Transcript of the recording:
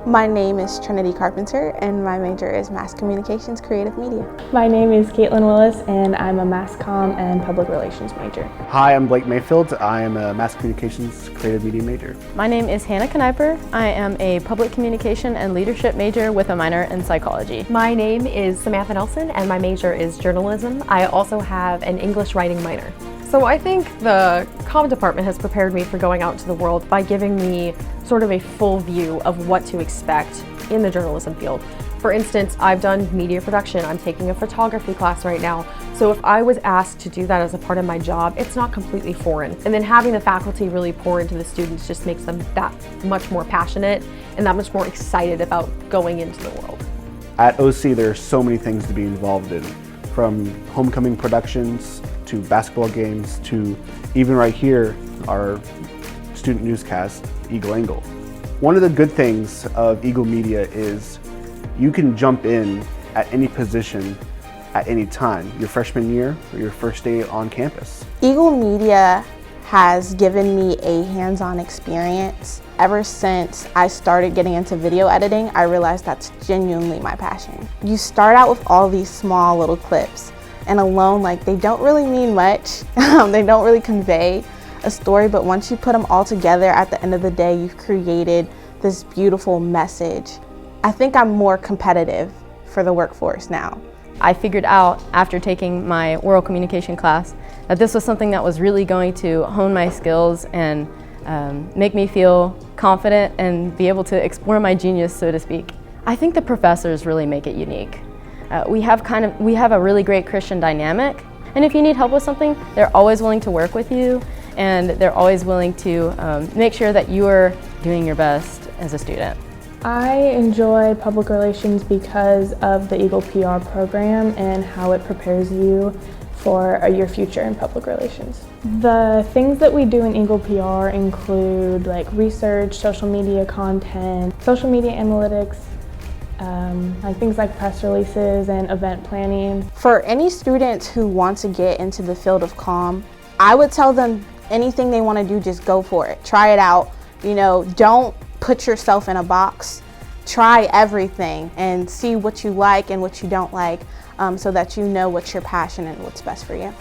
My name is Trinity Carpenter and my major is Mass Communications Creative Media. My name is Caitlin Willis and I'm a Mass Comm and Public Relations major. Hi, I'm Blake Mayfield. I am a Mass Communications Creative Media major. My name is Hannah Kniper. I am a Public Communication and Leadership major with a minor in Psychology. My name is Samantha Nelson and my major is Journalism. I also have an English writing minor. So I think the comm department has prepared me for going out into the world by giving me sort of a full view of what to expect in the journalism field. For instance, I've done media production. I'm taking a photography class right now. So if I was asked to do that as a part of my job, it's not completely foreign. And then having the faculty really pour into the students just makes them that much more passionate and that much more excited about going into the world. At OC, there are so many things to be involved in, from homecoming productions to basketball games to even right here, our student newscast, Eagle Angle. One of the good things of Eagle Media is you can jump in at any position at any time, your freshman year or your first day on campus. Eagle Media has given me a hands-on experience. Ever since I started getting into video editing, I realized that's genuinely my passion. You start out with all these small little clips and alone, like, they don't really mean much. They don't really convey a story, but once you put them all together, at the end of the day, you've created this beautiful message. I think I'm more competitive for the workforce now. I figured out after taking my oral communication class that this was something that was really going to hone my skills and make me feel confident and be able to explore my genius, so to speak. I think the professors really make it unique. We have a really great Christian dynamic, and if you need help with something, they're always willing to work with you, and they're always willing to make sure that you are doing your best as a student. I enjoy public relations because of the Eagle PR program and how it prepares you for your future in public relations. The things that we do in Eagle PR include like research, social media content, social media analytics, like things like press releases and event planning. For any students who want to get into the field of comm, I would tell them anything they want to do, just go for it. Try it out. You know, don't put yourself in a box. Try everything and see what you like and what you don't like, so that you know what's your passion and what's best for you.